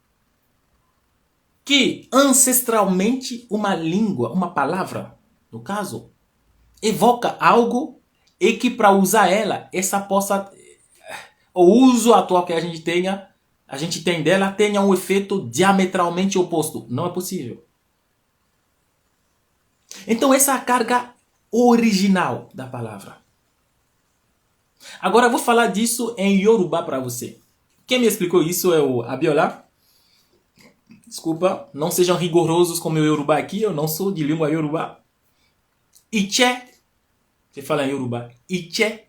que ancestralmente uma língua, uma palavra, no caso, evoca algo e que para usar ela, essa possa, o uso atual que a gente tem dela tenha um efeito diametralmente oposto. Não é possível. Então essa é a carga original da palavra. Agora eu vou falar disso em Yorùbá para você. Quem me explicou isso é o Abiola. Desculpa, não sejam rigorosos com o meu Yorùbá aqui, eu não sou de língua Yorùbá. Iché, você fala em Yorùbá. Iché,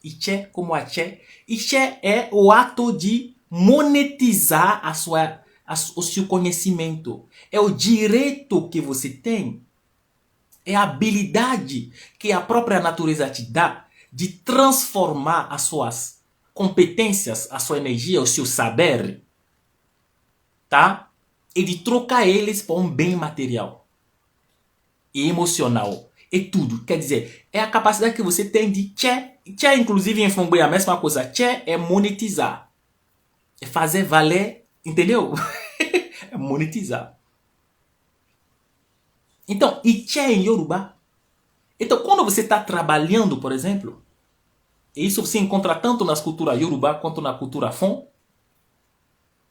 Iché como Aché. Iché é o ato de monetizar o seu conhecimento. É o direito que você tem. É a habilidade que a própria natureza te dá de transformar as suas competências, a sua energia, o seu saber, tá? E de trocar eles por um bem material e emocional. E tudo. Quer dizer, é a capacidade que você tem de tché. Tché, inclusive, em Fongbe é a mesma coisa. Tché é monetizar. É fazer valer. Entendeu? É monetizar. Então, Iché em Yorùbá. Então, quando você está trabalhando, por exemplo, e isso você encontra tanto nas culturas Yorùbá quanto na cultura Fon,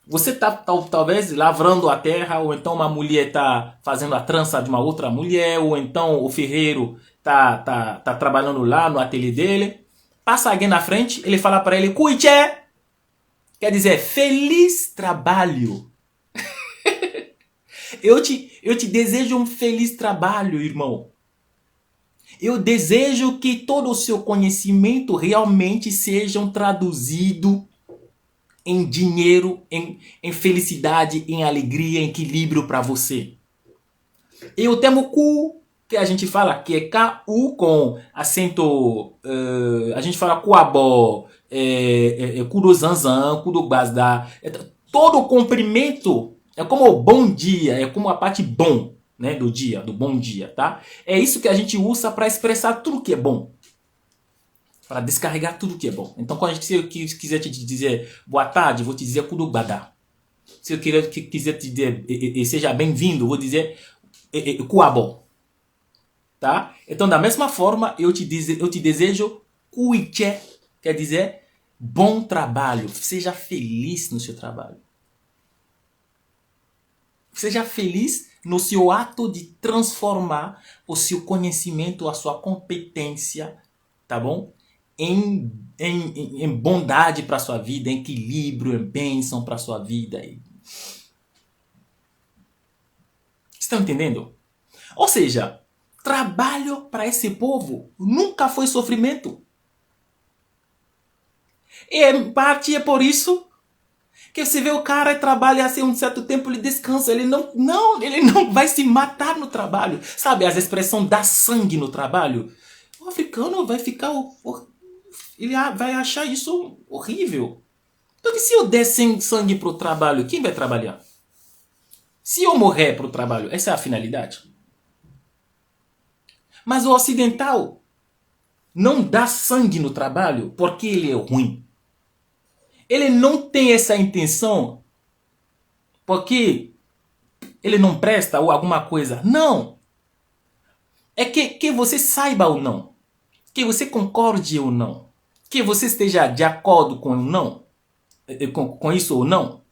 você está talvez lavrando a terra, ou então uma mulher está fazendo a trança de uma outra mulher, ou então o ferreiro tá trabalhando lá no ateliê dele. Passa alguém na frente, ele fala para ele, Cuiché! Quer dizer, feliz trabalho. Eu te desejo um feliz trabalho, irmão. Eu desejo que todo o seu conhecimento realmente seja traduzido em dinheiro, em felicidade, em alegria, em equilíbrio para você. E o termo cu, que a gente fala, que é K-U com acento, a gente fala kuabó, kudozanzan, kudobasda, todo o comprimento é como bom dia, é como a parte bom, né, do dia, do bom dia, tá? É isso que a gente usa para expressar tudo que é bom. Para descarregar tudo que é bom. Então, se eu quiser te dizer boa tarde, vou te dizer kudubada. Se eu quiser te dizer seja bem-vindo, vou dizer kuabo. Tá? Então, da mesma forma, eu te desejo kuiche, quer dizer bom trabalho. Seja feliz no seu trabalho. Seja feliz no seu ato de transformar o seu conhecimento, a sua competência, tá bom? Em bondade para a sua vida, em equilíbrio, em bênção para a sua vida. Estão entendendo? Ou seja, trabalho para esse povo nunca foi sofrimento. E em parte é por isso que você vê o cara trabalha assim um certo tempo, ele descansa, ele não vai se matar no trabalho. Sabe, as expressões dá sangue no trabalho. O africano vai ficar... Ele vai achar isso horrível. Então, se eu der sangue pro trabalho, quem vai trabalhar? Se eu morrer pro trabalho, essa é a finalidade. Mas o ocidental não dá sangue no trabalho porque ele é ruim. Ele não tem essa intenção porque ele não presta ou alguma coisa. Não. é que você saiba ou não, que você concorde ou não, que você esteja de acordo com ou não, com isso ou não.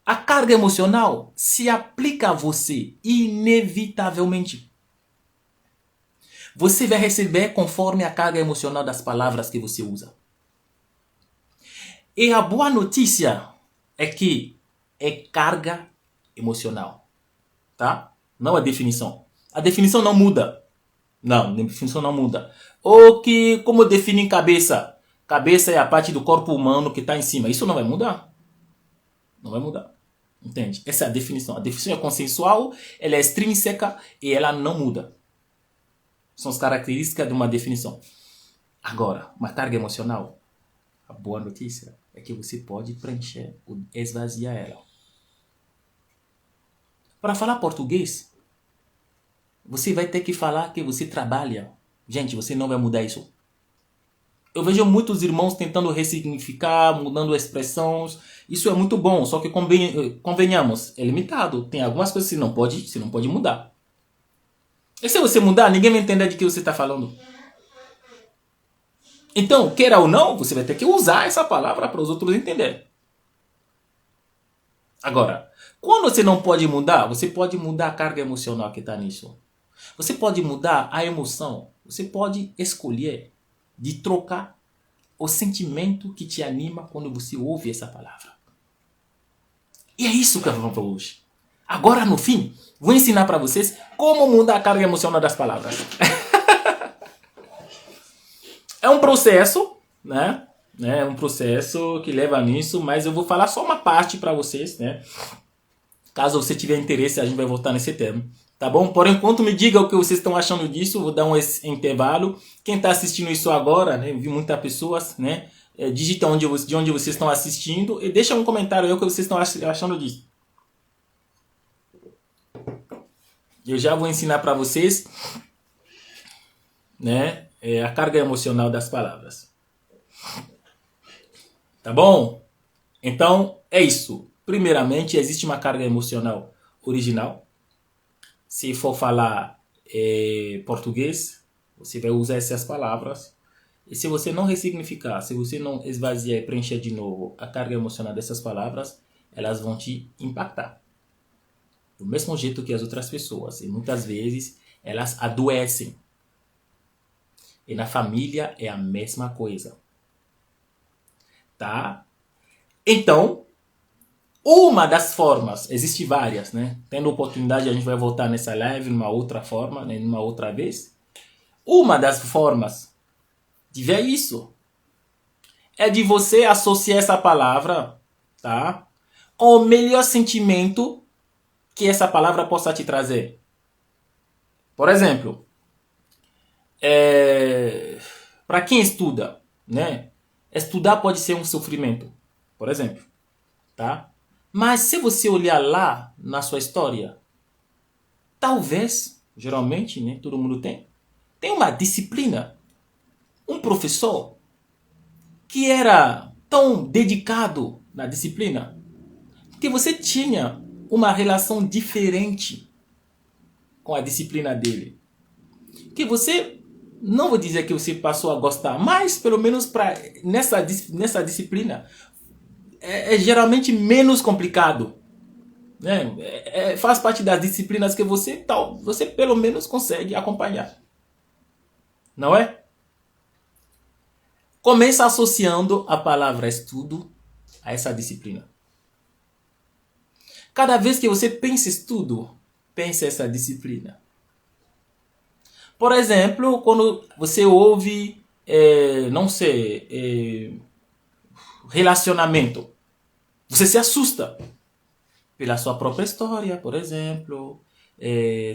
A carga emocional se aplica a você inevitavelmente. Você vai receber conforme a carga emocional das palavras que você usa. E a boa notícia é que é carga emocional, tá? Não a definição. A definição não muda. Não, a definição não muda. Ou que, como definem cabeça? Cabeça é a parte do corpo humano que está em cima. Isso não vai mudar. Não vai mudar. Entende? Essa é a definição. A definição é consensual, ela é extrínseca e ela não muda. São as características de uma definição. Agora, uma carga emocional. A boa notícia é que você pode preencher, esvaziar ela. Para falar português, você vai ter que falar que você trabalha. Gente, você não vai mudar isso. Eu vejo muitos irmãos tentando ressignificar, mudando expressões. Isso é muito bom, só que convenhamos, é limitado. Tem algumas coisas que você não pode mudar. E se você mudar, ninguém vai entender de que você está falando. Então, queira ou não, você vai ter que usar essa palavra para os outros entenderem. Agora, quando você não pode mudar, você pode mudar a carga emocional que está nisso. Você pode mudar a emoção. Você pode escolher de trocar o sentimento que te anima quando você ouve essa palavra. E é isso que eu vou falar hoje. Agora, no fim, vou ensinar para vocês como mudar a carga emocional das palavras. É um processo, né? É um processo que leva nisso, mas eu vou falar só uma parte para vocês, né? Caso você tiver interesse, a gente vai voltar nesse tema. Tá bom? Por enquanto, me diga o que vocês estão achando disso. Vou dar um intervalo. Quem está assistindo isso agora, né? Eu vi muitas pessoas, né? Digita de onde vocês estão assistindo e deixa um comentário aí o que vocês estão achando disso. Eu já vou ensinar para vocês, né? A carga emocional das palavras. Tá bom? Então, é isso. Primeiramente, existe uma carga emocional original. Se for falar português, você vai usar essas palavras. E se você não ressignificar, se você não esvaziar e preencher de novo a carga emocional dessas palavras, elas vão te impactar. Do mesmo jeito que as outras pessoas. E muitas vezes elas adoecem. E na família é a mesma coisa. Tá? Então, uma das formas, existem várias, né? Tendo oportunidade, a gente vai voltar nessa live numa outra forma, né? Numa outra vez. Uma das formas de ver isso é de você associar essa palavra, tá? Com o melhor sentimento que essa palavra possa te trazer. Por exemplo, para quem estuda, né? Estudar pode ser um sofrimento, por exemplo, tá? Mas se você olhar lá na sua história, talvez, geralmente, né, todo mundo tem uma disciplina, um professor que era tão dedicado na disciplina que você tinha uma relação diferente com a disciplina dele. Que você, não vou dizer que você passou a gostar, mas pelo menos nessa disciplina é geralmente menos complicado. Né? Faz parte das disciplinas que você pelo menos consegue acompanhar. Não é? Começa associando a palavra estudo a essa disciplina. Cada vez que você pensa estudo, pensa essa disciplina. Por exemplo, quando você ouve, relacionamento, você se assusta pela sua própria história, por exemplo,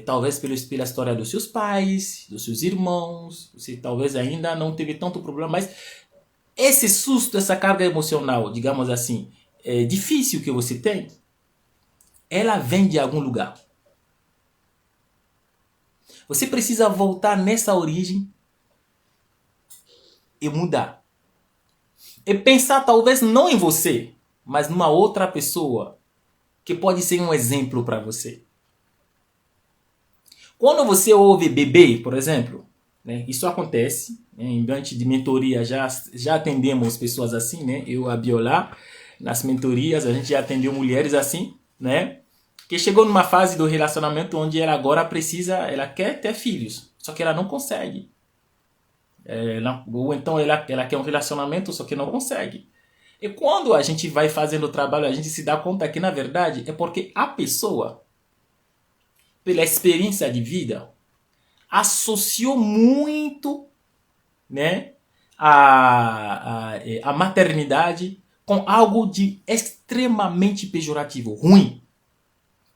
talvez pela história dos seus pais, dos seus irmãos, você talvez ainda não teve tanto problema, mas esse susto, essa carga emocional, digamos assim, difícil que você tem, ela vem de algum lugar. Você precisa voltar nessa origem e mudar. E pensar talvez não em você, mas numa outra pessoa que pode ser um exemplo para você. Quando você ouve bebê, por exemplo, né, isso acontece, né, em ambiente de mentoria já atendemos pessoas assim, né, eu, a Biola, nas mentorias a gente já atendeu mulheres assim, né, que chegou numa fase do relacionamento onde ela agora precisa, ela quer ter filhos, só que ela não consegue. Ou então ela quer um relacionamento, só que não consegue. E quando a gente vai fazendo o trabalho, a gente se dá conta que, na verdade, é porque a pessoa, pela experiência de vida, associou muito, né, a maternidade com algo de extremamente pejorativo, ruim.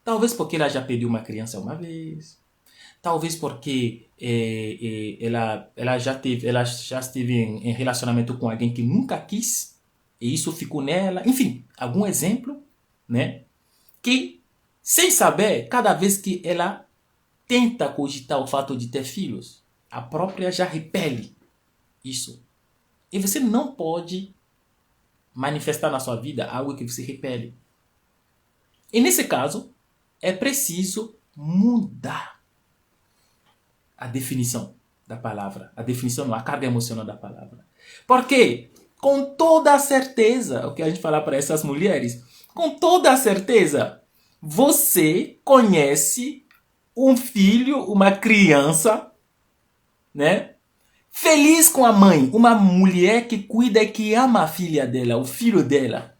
Talvez porque ela já perdeu uma criança uma vez. Talvez porque ela já esteve em relacionamento com alguém que nunca quis. E isso ficou nela. Enfim, algum exemplo, né? Que, sem saber, cada vez que ela tenta cogitar o fato de ter filhos, a própria já repele isso. E você não pode manifestar na sua vida algo que você repele. E nesse caso, é preciso mudar a definição da palavra. A definição não, a carga emocional da palavra. Porque, com toda certeza, o que a gente fala para essas mulheres, com toda certeza, você conhece um filho, uma criança, né? Feliz com a mãe, uma mulher que cuida e que ama a filha dela, o filho dela.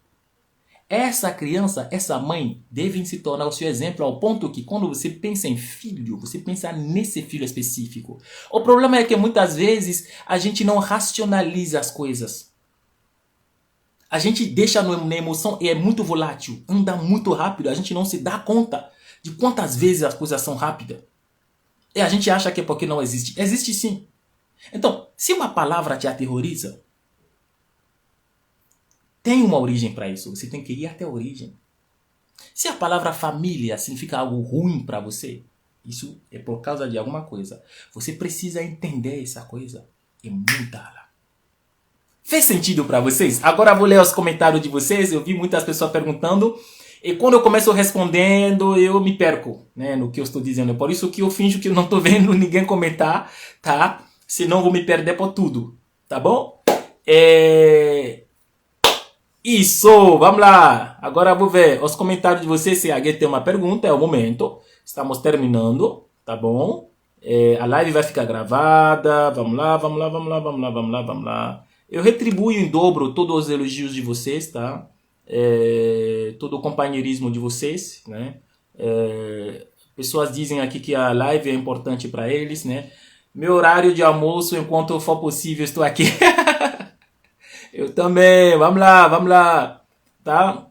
Essa criança, essa mãe, devem se tornar o seu exemplo ao ponto que quando você pensa em filho, você pensa nesse filho específico. O problema é que muitas vezes a gente não racionaliza as coisas. A gente deixa na emoção e é muito volátil, anda muito rápido, a gente não se dá conta de quantas vezes as coisas são rápidas. E a gente acha que é porque não existe. Existe sim. Então, se uma palavra te aterroriza, tem uma origem para isso. Você tem que ir até a origem. Se a palavra família significa algo ruim para você, isso é por causa de alguma coisa. Você precisa entender essa coisa e mudá-la. Fez sentido para vocês? Agora eu vou ler os comentários de vocês. Eu vi muitas pessoas perguntando. E quando eu começo respondendo, eu me perco, né, no que eu estou dizendo. É por isso que eu finjo que eu não estou vendo ninguém comentar, tá? Senão eu vou me perder por tudo, tá bom? Isso, vamos lá. Agora eu vou ver os comentários de vocês. Se alguém tem uma pergunta, é o momento. Estamos terminando, tá bom? A live vai ficar gravada. Vamos lá, vamos lá, vamos lá, vamos lá, vamos lá, vamos lá. Eu retribuo em dobro todos os elogios de vocês, tá? Todo o companheirismo de vocês, né? Pessoas dizem aqui que a live é importante para eles, né? Meu horário de almoço, enquanto for possível, estou aqui. Eu também, vamos lá, tá?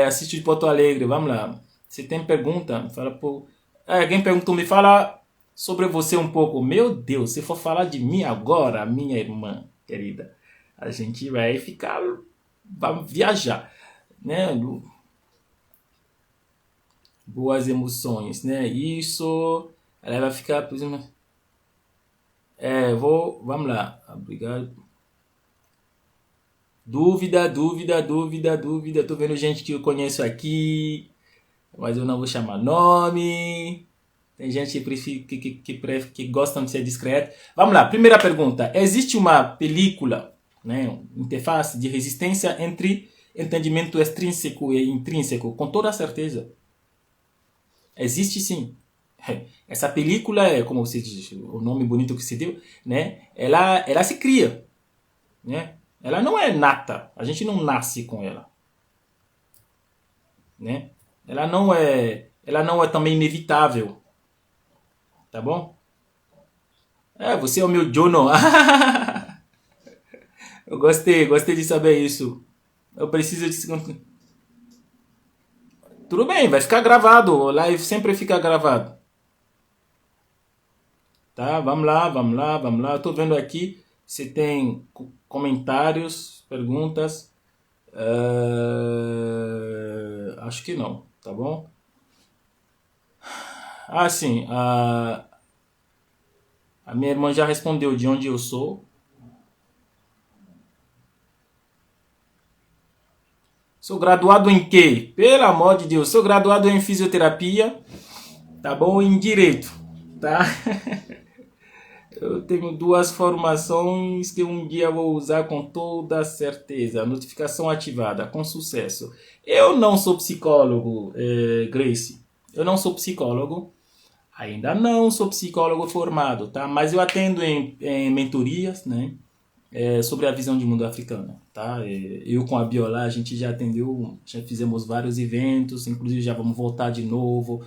Assiste de Porto Alegre, vamos lá. Se tem pergunta, fala por... alguém perguntou, me fala sobre você um pouco. Meu Deus, se for falar de mim agora, minha irmã querida, a gente vai ficar, vai viajar, né? Boas emoções, né? Isso, ela vai ficar, por exemplo, vamos lá, obrigado. Dúvida. Tô vendo gente que eu conheço aqui, mas eu não vou chamar nome. Tem gente que gostam de ser discreto. Vamos lá, primeira pergunta. Existe uma película, né, interface de resistência entre entendimento extrínseco e intrínseco? Com toda certeza. Existe sim. Essa película é, como você diz, o nome bonito que se deu, né? Ela se cria, né? Ela não é nata. A gente não nasce com ela, né? Ela não é também inevitável, tá bom? Você é o meu Jono. Eu gostei de saber isso. Eu preciso de... Tudo bem, vai ficar gravado. O live sempre fica gravado. Tá? Vamos lá. Eu tô vendo aqui se tem comentários, perguntas. Acho que não, tá bom? Sim. A minha irmã já respondeu de onde eu sou. Sou graduado em quê? Pelo amor de Deus, sou graduado em fisioterapia, tá bom? Em direito, tá? Eu tenho duas formações que um dia vou usar com toda certeza. Notificação ativada, com sucesso. Eu não sou psicólogo, Grace. Eu não sou psicólogo. Ainda não sou psicólogo formado, tá? Mas eu atendo em mentorias, né? Sobre a visão de mundo africano, tá? Eu com a Biola, a gente já atendeu, já fizemos vários eventos, inclusive já vamos voltar de novo.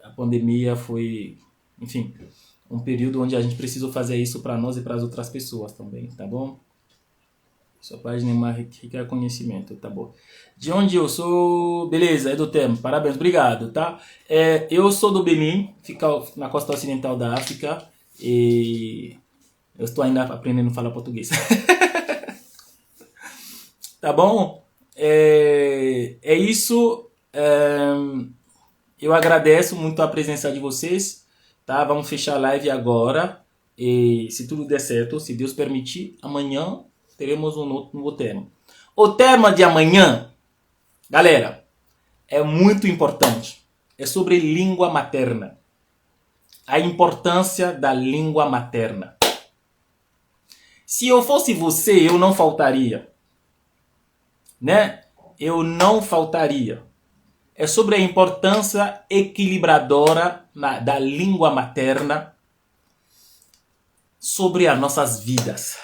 A pandemia foi, enfim, um período onde a gente precisou fazer isso para nós e para as outras pessoas também, tá bom? Sua página é mais rica conhecimento, tá bom. De onde eu sou? Beleza, é do Temo, parabéns, obrigado, tá? Eu sou do Benin, fica na costa ocidental da África, e eu estou ainda aprendendo a falar português. Tá bom? É isso. Eu agradeço muito a presença de vocês, tá? Vamos fechar a live agora. E se tudo der certo, se Deus permitir, amanhã teremos um novo tema. O tema de amanhã, galera, é muito importante. É sobre língua materna. A importância da língua materna. Se eu fosse você, eu não faltaria. Né? Eu não faltaria. É sobre a importância equilibradora da língua materna sobre as nossas vidas.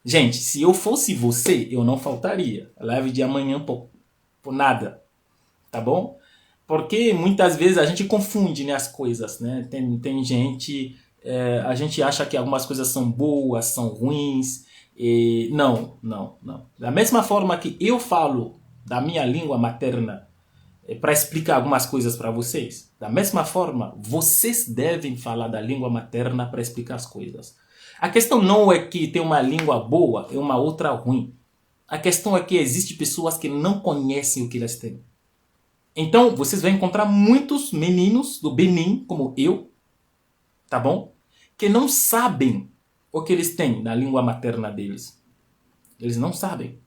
Gente, se eu fosse você, eu não faltaria. A live de amanhã por nada. Tá bom? Porque muitas vezes a gente confunde, né, as coisas. Né? Tem gente... a gente acha que algumas coisas são boas, são ruins. Não. Da mesma forma que eu falo da minha língua materna para explicar algumas coisas para vocês, da mesma forma, vocês devem falar da língua materna para explicar as coisas. A questão não é que tem uma língua boa e uma outra ruim. A questão é que existem pessoas que não conhecem o que elas têm. Então, vocês vão encontrar muitos meninos do Benin, como eu, tá bom? Que não sabem o que eles têm na língua materna deles. Eles não sabem.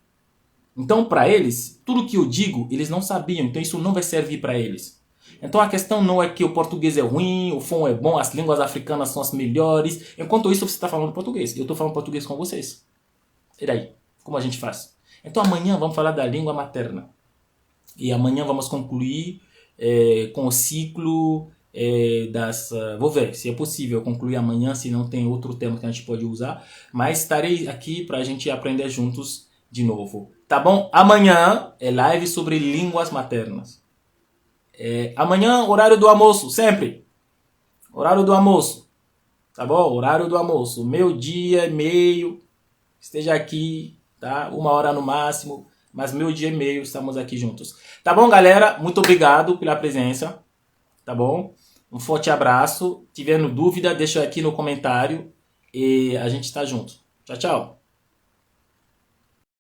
Então, para eles, tudo que eu digo, eles não sabiam. Então, isso não vai servir para eles. Então, a questão não é que o português é ruim, o som é bom, as línguas africanas são as melhores. Enquanto isso, você está falando português. Eu estou falando português com vocês. E daí? Como a gente faz? Então, amanhã vamos falar da língua materna. E amanhã vamos concluir com o ciclo vou ver se é possível concluir amanhã, se não tem outro tema que a gente pode usar. Mas estarei aqui para a gente aprender juntos de novo. Tá bom? Amanhã é live sobre línguas maternas. Amanhã, horário do almoço, sempre. Horário do almoço. Tá bom? Horário do almoço. 12:30. Esteja aqui, tá? 1 hora no máximo. Mas 12:30 estamos aqui juntos. Tá bom, galera? Muito obrigado pela presença. Tá bom? Um forte abraço. Tiver dúvida, deixa aqui no comentário. E a gente tá junto. Tchau, tchau.